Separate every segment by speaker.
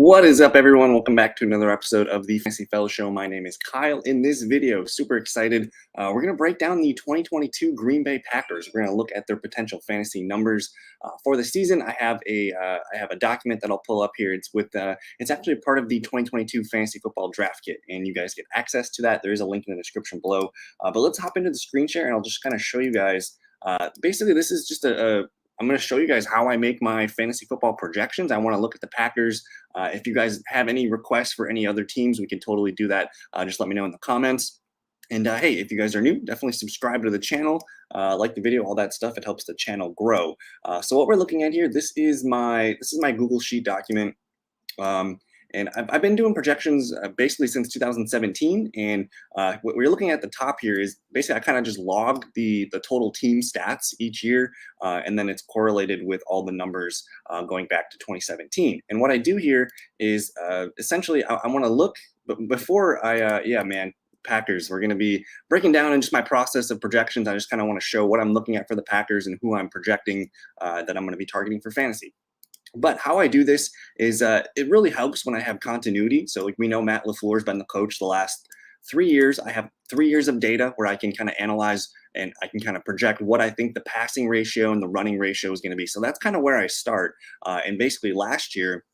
Speaker 1: What is up, everyone? Welcome back to another episode of the Fantasy Fellow Show. My name is Kyle. In this video, super excited, we're going to break down the 2022 Green Bay Packers. We're going to look at their potential fantasy numbers for the season. I have a document that I'll pull up here. It's actually a part of the 2022 Fantasy Football Draft Kit, and you guys get access to that. There is a link in the description below. But let's hop into the screen share, and I'll just kind of show you guys. Basically, this is just I'm going to show you guys how I make my fantasy football projections. I want to look at the Packers. If you guys have any requests for any other teams, we can totally do that. Just let me know in the comments. And hey, if you guys are new, definitely subscribe to the channel, like the video, all that stuff. It helps the channel grow. So what we're looking at here, this is my Google Sheet document. And I've been doing projections basically since 2017. And what we're looking at the top here is basically I kind of just log the total team stats each year. And then it's correlated with all the numbers going back to 2017. And what I do here is essentially I want to look, but before Packers, we're going to be breaking down in just my process of projections. I just kind of want to show what I'm looking at for the Packers and who I'm projecting that I'm going to be targeting for fantasy. But how I do this is it really helps when I have continuity. So like we know Matt LaFleur has been the coach the last 3 years. I have 3 years of data where I can kind of analyze and I can kind of project what I think the passing ratio and the running ratio is going to be. So that's kind of where I start. And basically last year,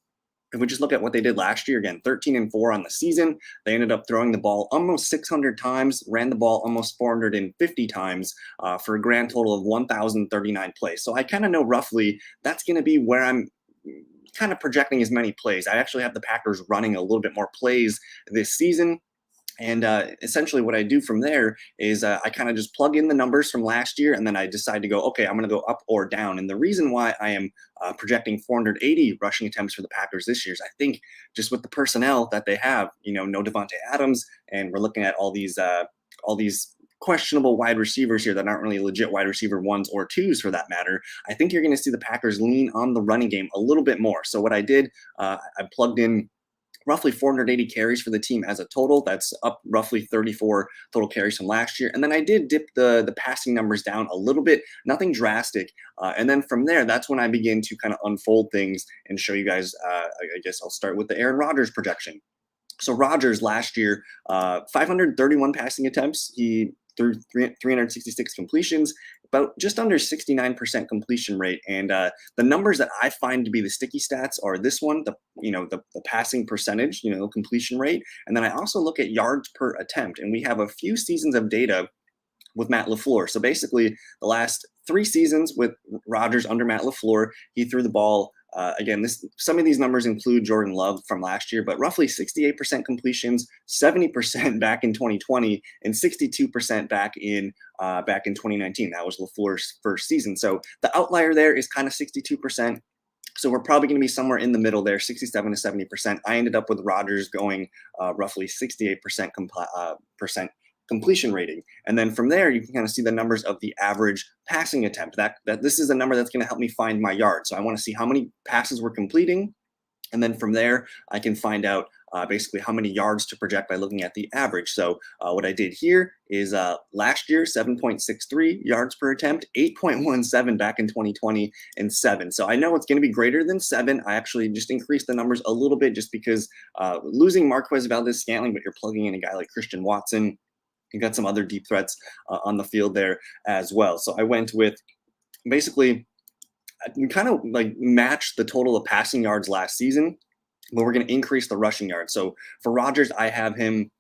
Speaker 1: if we just look at what they did last year, again, 13-4 on the season, they ended up throwing the ball almost 600 times, ran the ball almost 450 times for a grand total of 1,039 plays. So I kind of know roughly that's going to be where I'm kind of projecting as many plays. I actually have the Packers running a little bit more plays this season. And essentially what I do from there is I kind of just plug in the numbers from last year, and then I decide to go, okay, I'm going to go up or down. And the reason why I am projecting 480 rushing attempts for the Packers this year is I think just with the personnel that they have, no Devontae Adams, and we're looking at all these questionable wide receivers here that aren't really legit wide receiver ones or twos for that matter. I think you're going to see the Packers lean on the running game a little bit more. So what I did, I plugged in roughly 480 carries for the team as a total. That's up roughly 34 total carries from last year. And then I did dip the passing numbers down a little bit, nothing drastic. And then from there, that's when I begin to kind of unfold things and show you guys, I guess I'll start with the Aaron Rodgers projection. So Rodgers last year, 531 passing attempts. He threw 366 completions, about just under 69% completion rate. And the numbers that I find to be the sticky stats are this one, the passing percentage, completion rate. And then I also look at yards per attempt. And we have a few seasons of data with Matt LaFleur. So basically the last 3 seasons with Rodgers under Matt LaFleur, he threw the ball again, some of these numbers include Jordan Love from last year, but roughly 68% completions, 70% back in 2020, and 62% back in 2019. That was LaFleur's first season. So the outlier there is kind of 62%. So we're probably going to be somewhere in the middle there, 67 to 70%. I ended up with Rodgers going roughly 68% completion rating. And then from there, you can kind of see the numbers of the average passing attempt. That this is a number that's going to help me find my yards. So I want to see how many passes we're completing. And then from there, I can find out basically how many yards to project by looking at the average. So what I did here is last year, 7.63 yards per attempt, 8.17 back in 2020, and 7. So I know it's going to be greater than 7. I actually just increased the numbers a little bit just because losing Marquez Valdes-Scantling, but you're plugging in a guy like Christian Watson. You got some other deep threats on the field there as well. So I went with basically, we kind of like matched the total of passing yards last season, but we're going to increase the rushing yards. So for Rodgers, I have him,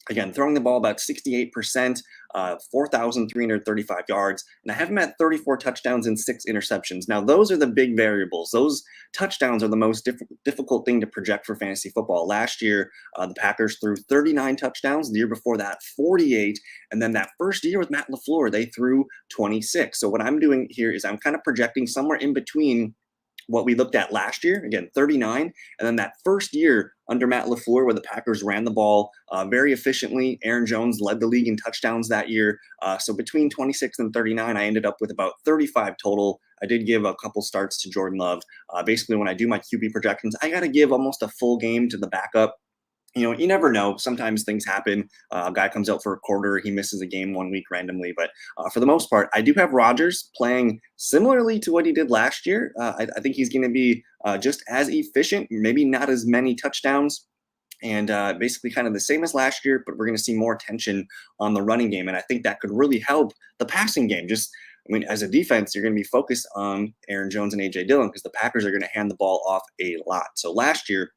Speaker 1: again, throwing the ball about 68%, 4,335 yards, and I have him at 34 touchdowns and 6 interceptions. Now, those are the big variables. Those touchdowns are the most difficult thing to project for fantasy football. Last year, the Packers threw 39 touchdowns. The year before that, 48. And then that first year with Matt LaFleur, they threw 26. So what I'm doing here is I'm kind of projecting somewhere in between what we looked at last year, again, 39, and then that first year under Matt LaFleur where the Packers ran the ball very efficiently. Aaron Jones led the league in touchdowns that year. So between 26 and 39, I ended up with about 35 total. I did give a couple starts to Jordan Love. Basically, when I do my QB projections, I got to give almost a full game to the backup. You never know. Sometimes things happen. A guy comes out for a quarter, he misses a game 1 week randomly. But for the most part, I do have Rodgers playing similarly to what he did last year. I think he's going to be just as efficient, maybe not as many touchdowns, and basically kind of the same as last year, but we're going to see more attention on the running game. And I think that could really help the passing game. As a defense, you're going to be focused on Aaron Jones and A.J. Dillon because the Packers are going to hand the ball off a lot. So last year,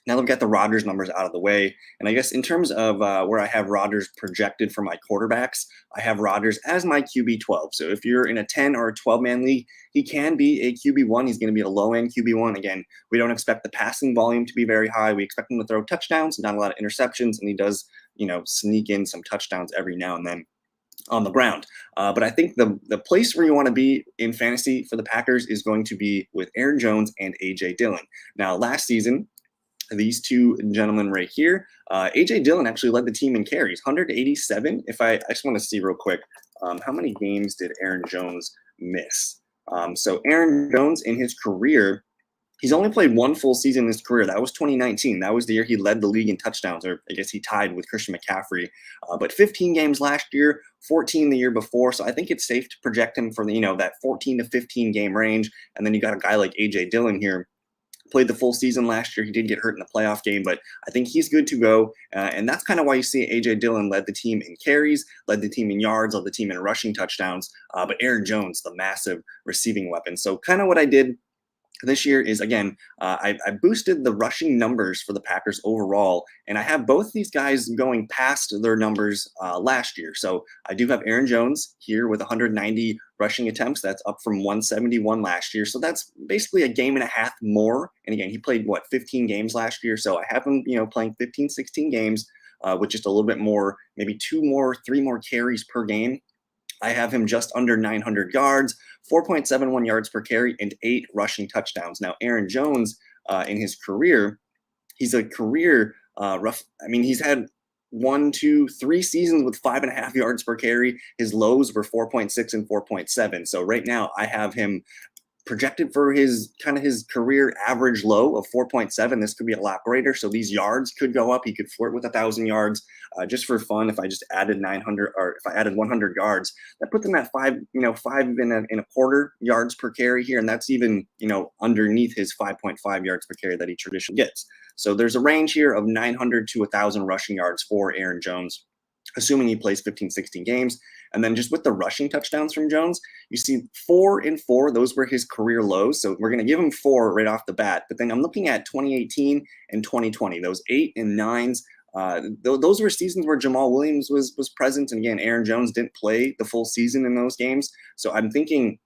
Speaker 1: now that we've got the Rodgers numbers out of the way, and I guess in terms of where I have Rodgers projected for my quarterbacks, I have Rodgers as my QB 12. So if you're in a 10 or a 12-man league, he can be a QB1. He's going to be a low-end QB1. Again, we don't expect the passing volume to be very high. We expect him to throw touchdowns, not a lot of interceptions, and he does, sneak in some touchdowns every now and then on the ground. But I think the place where you want to be in fantasy for the Packers is going to be with Aaron Jones and A.J. Dillon. Now, last season, these two gentlemen right here, A.J. Dillon actually led the team in carries, 187. I just want to see real quick, how many games did Aaron Jones miss? So Aaron Jones in his career, he's only played one full season in his career. That was 2019. That was the year he led the league in touchdowns, or I guess he tied with Christian McCaffrey. But 15 games last year, 14 the year before. So I think it's safe to project him for that 14 to 15 game range. And then you got a guy like A.J. Dillon here. Played the full season last year. He did get hurt in the playoff game, but I think he's good to go. And that's kind of why you see A.J. Dillon led the team in carries, led the team in yards, led the team in rushing touchdowns. But Aaron Jones, the massive receiving weapon. So kind of what I did this year is, again, I boosted the rushing numbers for the Packers overall, and I have both these guys going past their numbers last year. So I do have Aaron Jones here with 190 rushing attempts. That's up from 171 last year. So that's basically a game and a half more. And again, he played, 15 games last year. So I have him, playing 15, 16 games with just a little bit more, maybe 3 more carries per game. I have him just under 900 yards, 4.71 yards per carry, and 8 rushing touchdowns. Now, Aaron Jones, in his career, he's a career he's had 1, 2, 3 seasons with 5.5 yards per carry. His lows were 4.6 and 4.7. So right now, I have him projected for his career average low of 4.7. This could be a lot greater. So these yards could go up. He could flirt with 1,000 yards just for fun. If I just added 900, or if I added 100 yards, that puts him at 5.25 yards per carry here. And that's even, underneath his 5.5 yards per carry that he traditionally gets. So there's a range here of 900 to 1,000 rushing yards for Aaron Jones, assuming he plays 15, 16 games. And then just with the rushing touchdowns from Jones, you see 4 and 4. Those were his career lows. So we're going to give him 4 right off the bat. But then I'm looking at 2018 and 2020, those 8 and 9s. Those were seasons where Jamal Williams was present. And again, Aaron Jones didn't play the full season in those games. So I'm thinking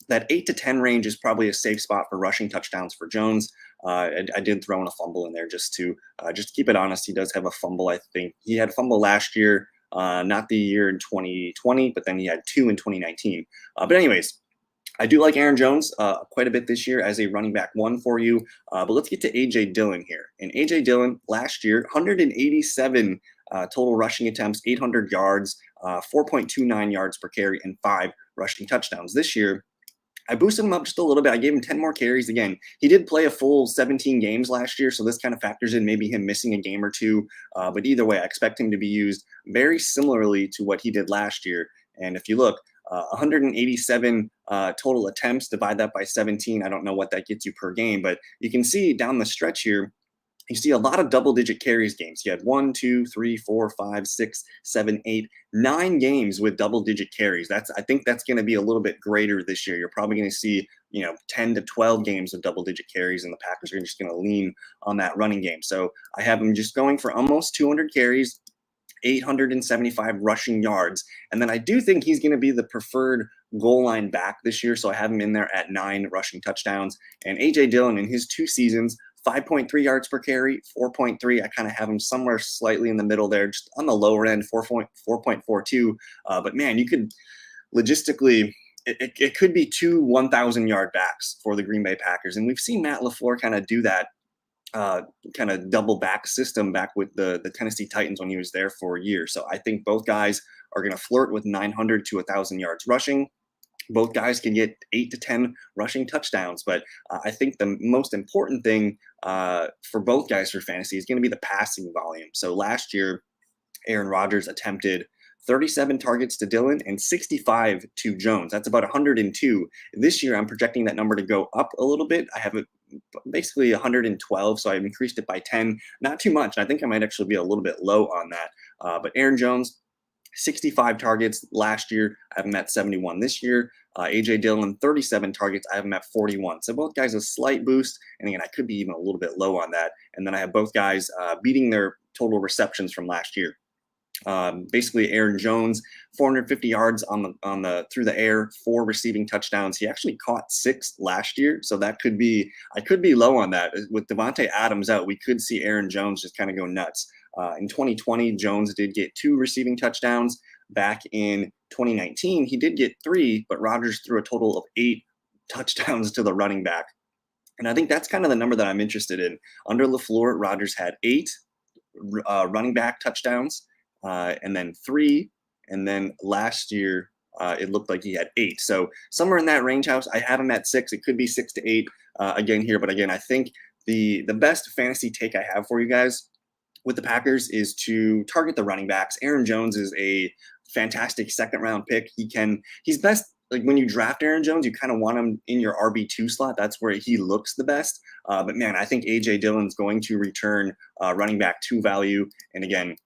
Speaker 1: that 8 to 10 range is probably a safe spot for rushing touchdowns for Jones. I did throw in a fumble in there just to keep it honest. He does have a fumble. I think he had a fumble last year. Not the year in 2020, but then he had 2 in 2019. But anyways, I do like Aaron Jones quite a bit this year as a running back 1 for you. But let's get to A.J. Dillon here. And A.J. Dillon last year, 187 total rushing attempts, 800 yards, 4.29 yards per carry, and 5 rushing touchdowns. This year, I boosted him up just a little bit. I gave him 10 more carries. Again, he did play a full 17 games last year, so this kind of factors in maybe him missing a game or 2. But either way, I expect him to be used very similarly to what he did last year. And if you look, 187 total attempts, divide that by 17. I don't know what that gets you per game, but you can see down the stretch here, you see a lot of double-digit carries games. You had 1, 2, 3, 4, 5, 6, 7, 8, 9 games with double-digit carries. I think that's going to be a little bit greater this year. You're probably going to see 10 to 12 games of double-digit carries, and the Packers are just going to lean on that running game. So I have them just going for almost 200 carries, 875 rushing yards. And then I do think he's going to be the preferred goal line back this year. So I have him in there at 9 rushing touchdowns. And A.J. Dillon in his 2 seasons, 5.3 yards per carry, 4.3. I kind of have him somewhere slightly in the middle there, just on the lower end, 4.42. But man, you could logistically, it could be 2 1,000-yard backs for the Green Bay Packers. And we've seen Matt LaFleur kind of do that kind of double back system back with the Tennessee Titans when he was there for a year. So I think both guys are going to flirt with 900 to 1,000 yards rushing. Both guys can get 8 to 10 rushing touchdowns, but I think the most important thing for both guys for fantasy is going to be the passing volume. So last year, Aaron Rodgers attempted 37 targets to Dillon and 65 to Jones. That's about 102. This year, I'm projecting that number to go up a little bit. I have it basically 112, so I've increased it by 10. Not too much. I think I might actually be a little bit low on that. But Aaron Jones, 65 targets last year. I have him at 71 this year. AJ Dillon, 37 targets. I have him at 41. So both guys a slight boost. And again, I could be even a little bit low on that. And then I have both guys beating their total receptions from last year. Basically, Aaron Jones, 450 yards on the through the air, 4 receiving touchdowns. He actually caught 6 last year, so that could be I could be low on that. With Davante Adams out, we could see Aaron Jones just kind of go nuts. In 2020, Jones did get 2 receiving touchdowns. Back in 2019, he did get 3, but Rodgers threw a total of 8 touchdowns to the running back. And I think that's kind of the number that I'm interested in. Under LaFleur, Rodgers had 8 running back touchdowns. And then 3, and then last year it looked like he had 8. So somewhere in that range house, I have him at 6. It could be 6 to 8 again here, but again, I think the best fantasy take I have for you guys with the Packers is to target the running backs. Aaron Jones is a fantastic second-round pick. He's best. Like when you draft Aaron Jones, you kind of want him in your RB2 slot. That's where he looks the best. But man, I think AJ Dillon's going to return running back 2 value. And again,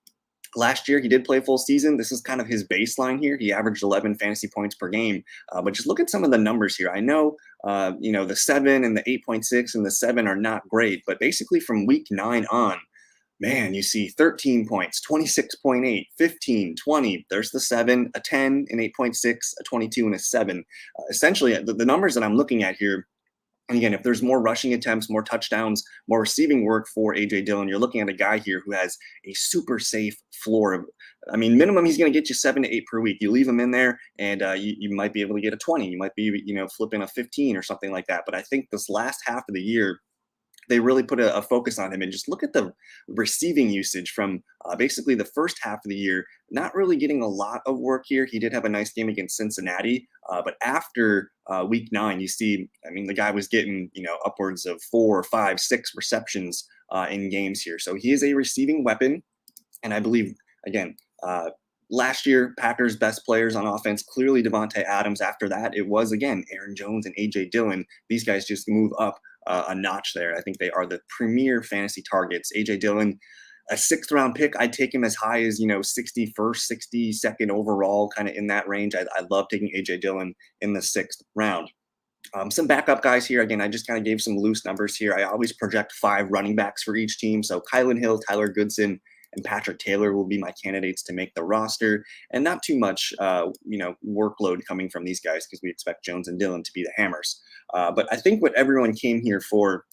Speaker 1: last year, he did play full season. This is kind of his baseline here. He averaged 11 fantasy points per game. But just look at some of the numbers here. I know, the 7 and the 8.6 and the 7 are not great. But basically from week 9 on, man, you see 13 points, 26.8, 15, 20. There's the 7, a 10, an 8.6, a 22, and a 7. Essentially, the numbers that I'm looking at here, and again, if there's more rushing attempts, more touchdowns, more receiving work for A.J. Dillon, you're looking at a guy here who has a super safe floor. I mean, minimum, he's going to get you 7 to 8 per week. You leave him in there, and you might be able to get a 20. You might be, flipping a 15 or something like that. But I think this last half of the year, they really put a focus on him. And just look at the receiving usage from basically the first half of the year, not really getting a lot of work here. He did have a nice game against Cincinnati, but after week 9, you see, I mean, the guy was getting, upwards of 4, 5, 6 receptions in games here. So he is a receiving weapon. And I believe, again, last year, Packers' best players on offense, clearly Davante Adams. After that, it was, again, Aaron Jones and A.J. Dillon. These guys just move up a notch there. I think they are the premier fantasy targets. A.J. Dillon, a 6th round pick, I'd take him as high as, 61st, 62nd overall, kind of in that range. I love taking A.J. Dillon in the 6th round. Some backup guys here. Again, I just kind of gave some loose numbers here. I always project 5 running backs for each team. So Kylan Hill, Tyler Goodson, and Patrick Taylor will be my candidates to make the roster, and not too much, workload coming from these guys because we expect Jones and Dillon to be the hammers. But I think what everyone came here for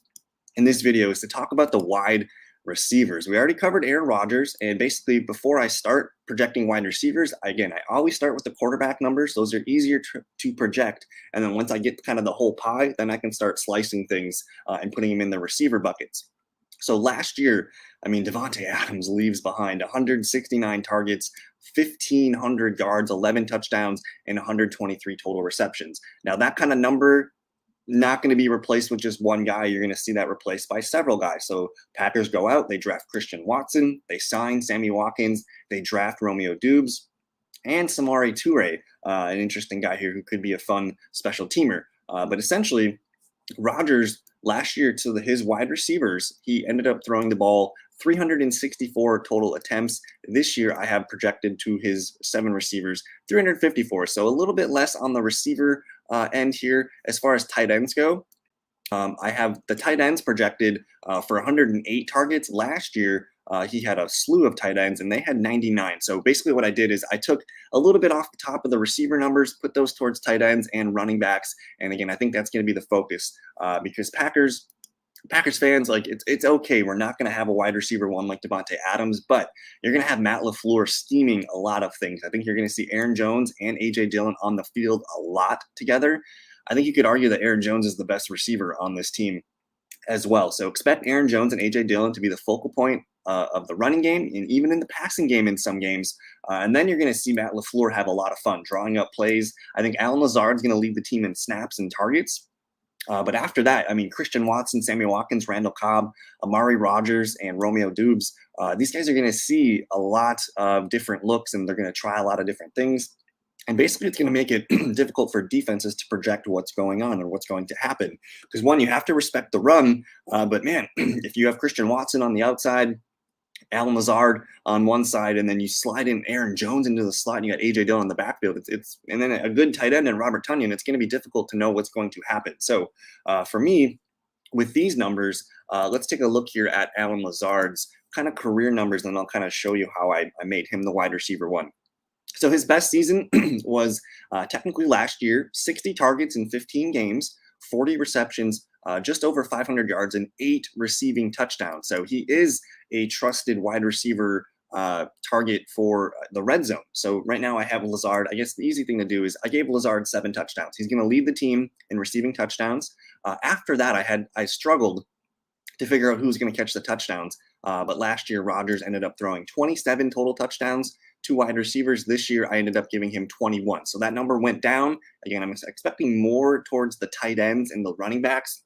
Speaker 1: in this video is to talk about the wide receivers. We already covered Aaron Rodgers, and basically before I start projecting wide receivers, I always start with the quarterback numbers. Those are easier to project, and then once I get kind of the whole pie, then I can start slicing things and putting them in the receiver buckets. So last year, I mean, Davante Adams leaves behind 169 targets, 1,500 yards, 11 touchdowns, and 123 total receptions. Now, that kind of number, not going to be replaced with just one guy. You're going to see that replaced by several guys. So Packers go out, they draft Christian Watson, they sign Sammy Watkins, they draft Romeo Doubs, and Samori Toure, an interesting guy here who could be a fun special teamer. But essentially, Rodgers last year to his wide receivers, he ended up throwing the ball 364 total attempts. This year, I have projected to his 7 receivers 354. So a little bit less on the receiver end here. As far as tight ends go, I have the tight ends projected for 108 targets. Last year, he had a slew of tight ends, and they had 99. So basically what I did is I took a little bit off the top of the receiver numbers, put those towards tight ends and running backs. And again, I think that's going to be the focus because Packers fans, like, it's okay. We're not going to have a wide receiver one like Davante Adams, but you're going to have Matt LaFleur scheming a lot of things. I think you're going to see Aaron Jones and A.J. Dillon on the field a lot together. I think you could argue that Aaron Jones is the best receiver on this team as well. So expect Aaron Jones and A.J. Dillon to be the focal point of the running game and even in the passing game in some games. And then you're going to see Matt LaFleur have a lot of fun drawing up plays. I think Allen Lazard is going to lead the team in snaps and targets. But after that, I mean, Christian Watson, Sammy Watkins, Randall Cobb, Amari Rodgers, and Romeo Dubes, these guys are going to see a lot of different looks, and they're going to try a lot of different things. And basically, it's going to make it difficult for defenses to project what's going on or what's going to happen. Because, one, you have to respect the run. But, man, if you have Christian Watson on the outside, Allen Lazard on one side, and then you slide in Aaron Jones into the slot, and you got A.J. Dillon in the backfield. And then a good tight end and Robert Tonyan, it's going to be difficult to know what's going to happen. So for me, with these numbers, let's take a look here at Allen Lazard's kind of career numbers, and I'll kind of show you how I made him the wide receiver one. So his best season was technically last year, 60 targets in 15 games, 40 receptions, just over 500 yards, and 8 receiving touchdowns. So he is a trusted wide receiver target for the red zone. So right now I have Lazard. I guess the easy thing to do is I gave Lazard 7 touchdowns. He's going to lead the team in receiving touchdowns. After that, I struggled to figure out who was going to catch the touchdowns. But last year, Rodgers ended up throwing 27 total touchdowns to wide receivers. This year, I ended up giving him 21. So that number went down. Again, I'm expecting more towards the tight ends and the running backs.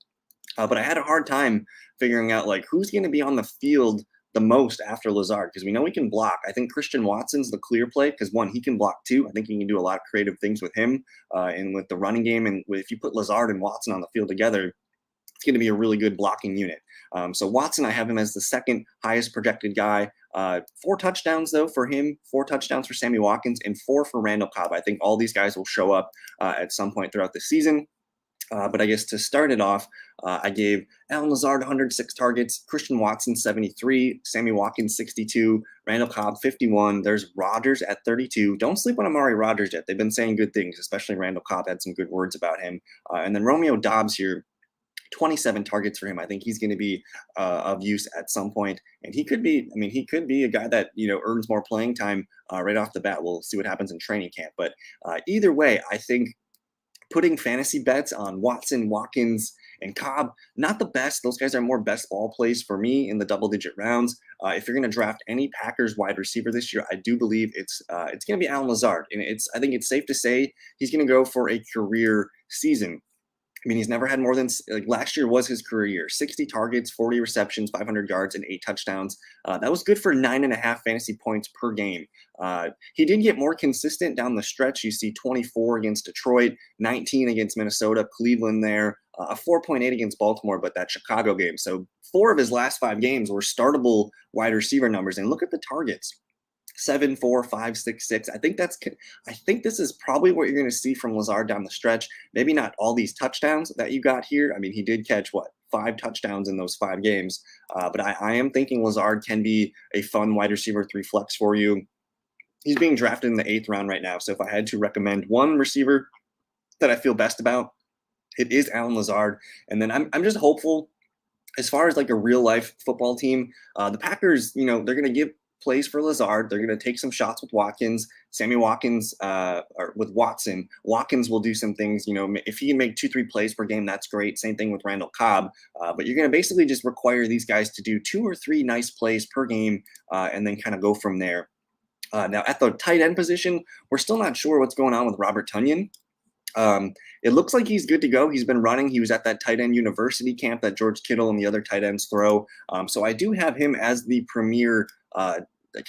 Speaker 1: But I had a hard time figuring out like who's going to be on the field the most after Lazard, because we know he can block. I think Christian Watson's the clear play because, one, he can block too. I think you can do a lot of creative things with him and with the running game. And if you put Lazard and Watson on the field together, it's going to be a really good blocking unit. So Watson, I have him as the second highest projected guy. 4 touchdowns, though, for him, 4 touchdowns for Sammy Watkins, and 4 for Randall Cobb. I think all these guys will show up at some point throughout the season. But I guess to start it off, I gave Allen Lazard 106 targets, Christian Watson 73, Sammy Watkins 62, Randall Cobb 51. There's Rodgers at 32. Don't sleep on Amari Rodgers yet. They've been saying good things, especially Randall Cobb had some good words about him. And then Romeo Doubs here, 27 targets for him. I think he's going to be of use at some point, and he could be a guy that earns more playing time right off the bat. We'll see what happens in training camp, but either way, I think putting fantasy bets on Watson, Watkins, and Cobb, not the best. Those guys are more best ball plays for me in the double-digit rounds. If you're going to draft any Packers wide receiver this year, I do believe it's going to be Allen Lazard, and I think it's safe to say he's going to go for a career season. I mean, he's never had more than, last year was his career year, 60 targets, 40 receptions, 500 yards, and 8 touchdowns. That was good for 9.5 fantasy points per game. He did get more consistent down the stretch. You see 24 against Detroit, 19 against Minnesota, Cleveland there, a 4.8 against Baltimore, but that Chicago game. So 4 of his last 5 games were startable wide receiver numbers. And look at the targets. 7, 4, 5, 6, 6. I think this is probably what you're going to see from Lazard down the stretch. Maybe not all these touchdowns that you got here. I mean, he did catch 5 touchdowns in those 5 games. But I am thinking Lazard can be a fun wide receiver 3 flex for you. He's being drafted in the 8th round right now. So if I had to recommend one receiver that I feel best about, it is Allen Lazard. And then I'm just hopeful as far as like a real life football team. The Packers, they're going to give plays for Lazard. They're going to take some shots with Watkins, Sammy Watkins, or with Watson. Watkins will do some things, if he can make 2-3 plays per game, that's great. Same thing with Randall Cobb. But you're going to basically just require these guys to do 2 or 3 nice plays per game and then kind of go from there. Now at the tight end position, we're still not sure what's going on with Robert Tonyan. It looks like he's good to go. He's been running. He was at that tight end university camp that George Kittle and the other tight ends throw. So I do have him as the premier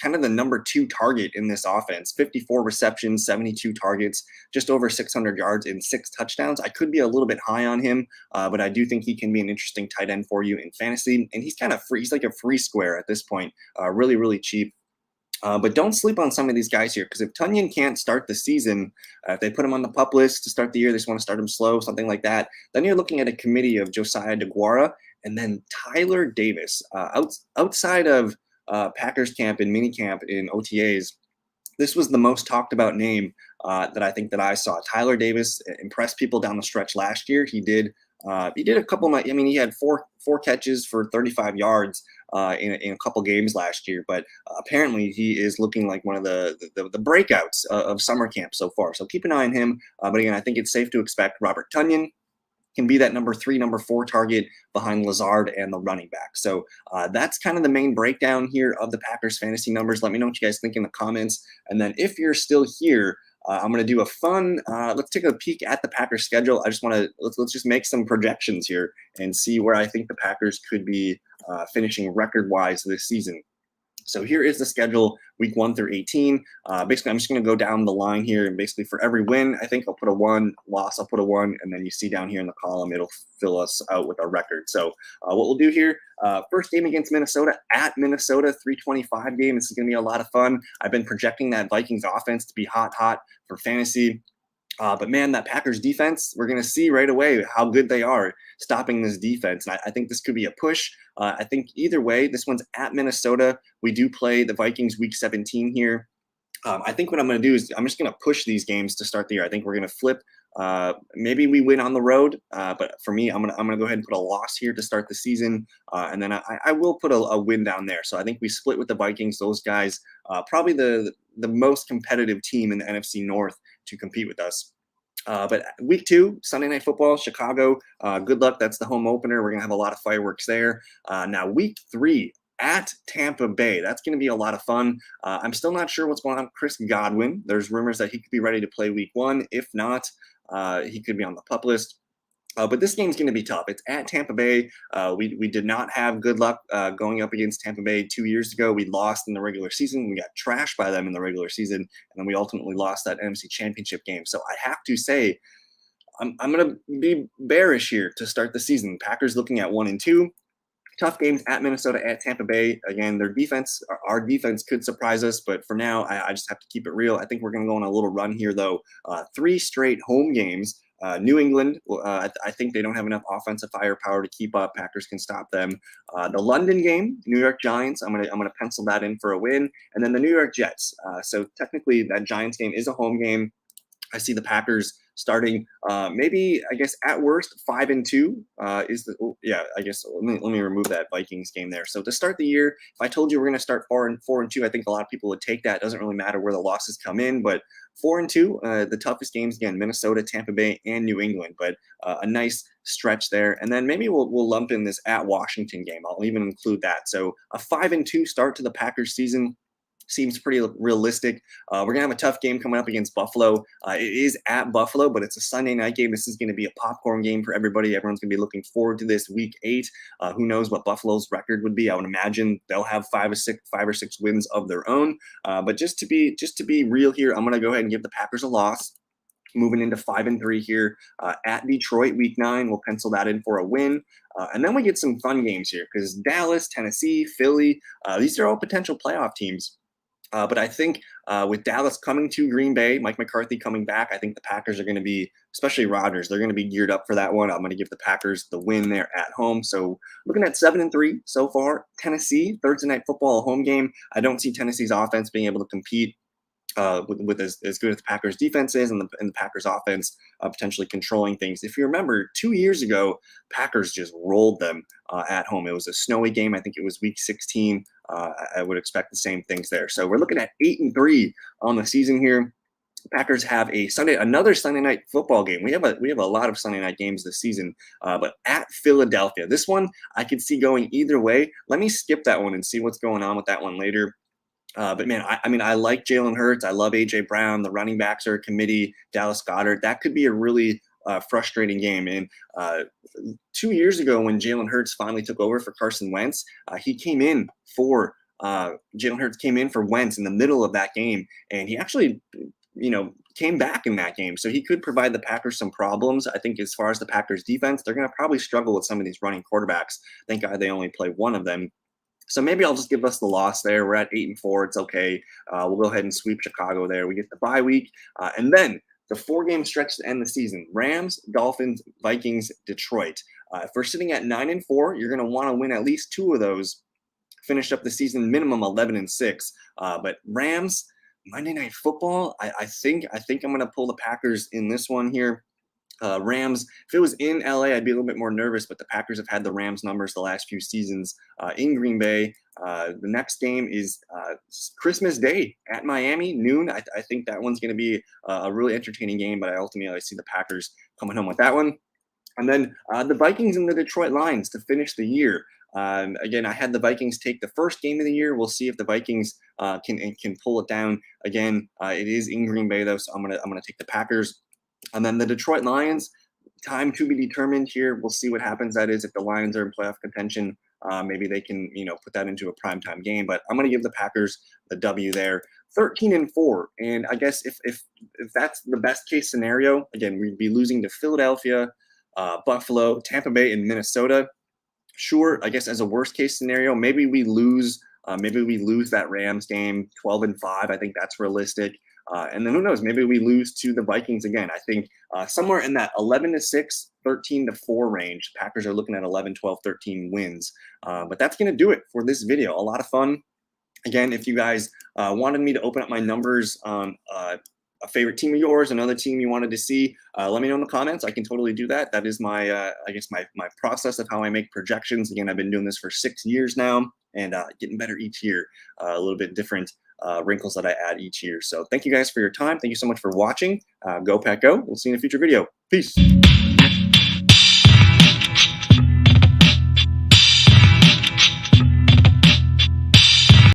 Speaker 1: kind of the number 2 target in this offense. 54 receptions, 72 targets, just over 600 yards and 6 touchdowns. I could be a little bit high on him, but I do think he can be an interesting tight end for you in fantasy. And he's kind of free. He's like a free square at this point. Really, really cheap. But don't sleep on some of these guys here, because if Tonyan can't start the season, if they put him on the PUP list to start the year, they just want to start him slow, something like that, then you're looking at a committee of Josiah DeGuara and then Tyler Davis. Outside of Packers camp and mini camp in OTAs, this was the most talked about name that I think that I saw. Tyler Davis impressed people down the stretch last year. He did a couple of, he had four catches for 35 yards in a couple games last year, but apparently he is looking like one of the breakouts of summer camp so far. So keep an eye on him. But again, I think it's safe to expect Robert Tonyan can be that number 3, number 4 target behind Lazard and the running back. So that's kind of the main breakdown here of the Packers fantasy numbers. Let me know what you guys think in the comments. And then if you're still here, I'm going to do a fun, let's take a peek at the Packers schedule. I just want to, let's just make some projections here and see where I think the Packers could be finishing record-wise this season. So here is the schedule, week 1 through 18. Basically, I'm just going to go down the line here, and basically for every win, I think I'll put a 1, loss, I'll put a 1, and then you see down here in the column, it'll fill us out with our record. So what we'll do here, first game against Minnesota, at Minnesota, 325 game. This is going to be a lot of fun. I've been projecting that Vikings offense to be hot for fantasy. But man, that Packers defense, we're going to see right away how good they are stopping this defense. And I think this could be a push. I think either way, this one's at Minnesota. We do play the Vikings week 17 here. I think what I'm going to do is I'm just going to push these games to start the year. I think we're going to flip. Maybe we win on the road, but for me, I'm gonna go ahead and put a loss here to start the season, and then I will put a win down there. So I think we split with the Vikings. Those guys, probably the most competitive team in the NFC North to compete with us. But week 2, Sunday Night Football, Chicago. Good luck. That's the home opener. We're gonna have a lot of fireworks there. Now week 3. At Tampa Bay. That's going to be a lot of fun. I'm still not sure what's going on with Chris Godwin. There's rumors that he could be ready to play week 1. If not, he could be on the PUP list. But this game's going to be tough. It's at Tampa Bay. We did not have good luck going up against Tampa Bay 2 years ago. We lost in the regular season. We got trashed by them in the regular season, and then we ultimately lost that NFC Championship game. So I have to say, I'm going to be bearish here to start the season. Packers looking at 1-2. Tough games at Minnesota, at Tampa Bay. Again, their defense, our defense could surprise us, but for now, I just have to keep it real. I think we're going to go on a little run here, though. 3 straight home games. New England, I think they don't have enough offensive firepower to keep up. Packers can stop them. The London game, New York Giants, I'm gonna pencil that in for a win, and then the New York Jets. So technically, that Giants game is a home game. I see the Packers starting maybe, I guess, at worst 5-2 is the I guess let me remove that Vikings game there. So to start the year, if I told you we're going to start 4-2, I think a lot of people would take that. It doesn't really matter where the losses come in, but 4-2, the toughest games again, Minnesota, Tampa Bay, and New England, but a nice stretch there. And then maybe we'll lump in this at Washington game. I'll even include that. So a 5-2 start to the Packers season seems pretty realistic. We're going to have a tough game coming up against Buffalo. It is at Buffalo, but it's a Sunday night game. This is going to be a popcorn game for everybody. Everyone's going to be looking forward to this week 8. Who knows what Buffalo's record would be? I would imagine they'll have 5 or 6 wins of their own. But just to be real here, I'm going to go ahead and give the Packers a loss. Moving into 5-3 here at Detroit, week 9. We'll pencil that in for a win. And then we get some fun games here because Dallas, Tennessee, Philly, these are all potential playoff teams. But I think with Dallas coming to Green Bay, Mike McCarthy coming back, I think the Packers are going to be, especially Rodgers, they're going to be geared up for that one. I'm going to give the Packers the win there at home. So looking at 7-3 so far. Tennessee, Thursday Night Football, home game. I don't see Tennessee's offense being able to compete with as good as the Packers defense is and the Packers offense potentially controlling things. If you remember, 2 years ago, Packers just rolled them at home. It was a snowy game. I think it was week 16. I would expect the same things there. So we're looking at 8-3 on the season here. Packers have another Sunday night football game. We have a lot of Sunday night games this season, but at Philadelphia. This one I could see going either way. Let me skip that one and see what's going on with that one later. But man, I like Jalen Hurts. I love A.J. Brown. The running backs are a committee. Dallas Goedert. That could be a really frustrating game. And 2 years ago, when Jalen Hurts finally took over for Carson Wentz, he came in for Jalen Hurts came in for Wentz in the middle of that game, and he actually, came back in that game. So he could provide the Packers some problems. I think as far as the Packers defense, they're going to probably struggle with some of these running quarterbacks. Thank God they only play one of them. So maybe I'll just give us the loss there. We're at 8-4. It's okay. We'll go ahead and sweep Chicago there. We get the bye week. And then the 4-game stretch to end the season. Rams, Dolphins, Vikings, Detroit. If we're sitting at 9-4, you're going to want to win at least 2 of those. Finish up the season minimum 11-6. But Rams, Monday Night Football, I think I'm going to pull the Packers in this one here. Rams, if it was in LA, I'd be a little bit more nervous, but the Packers have had the Rams numbers the last few seasons in Green Bay. The next game is Christmas Day at Miami, noon. I think that one's going to be a really entertaining game, but I ultimately see the Packers coming home with that one. And then the Vikings and the Detroit Lions to finish the year. Again, I had the Vikings take the first game of the year. We'll see if the Vikings can pull it down. Again, it is in Green Bay though, so I'm gonna take the Packers. And then the Detroit Lions, time to be determined here. We'll see what happens. That is, if the Lions are in playoff contention, maybe they can put that into a primetime game. But I'm gonna give the Packers the W there. 13-4, and I guess if that's the best case scenario, again, we'd be losing to Philadelphia, Buffalo, Tampa Bay, and Minnesota. Sure, I guess as a worst case scenario, maybe we lose that Rams game 12-5. I think that's realistic. And then who knows? Maybe we lose to the Vikings again. I think somewhere in that 11-6, 13-4 range. Packers are looking at 11, 12, 13 wins. But that's going to do it for this video. A lot of fun. Again, if you guys wanted me to open up my numbers on a favorite team of yours, another team you wanted to see, let me know in the comments. I can totally do that. That is my, I guess my process of how I make projections. Again, I've been doing this for 6 years now, and getting better each year. A little bit different wrinkles that I add each year. So thank you guys for your time. Thank you so much for watching. Go Pack Go. We'll see you in a future video. Peace.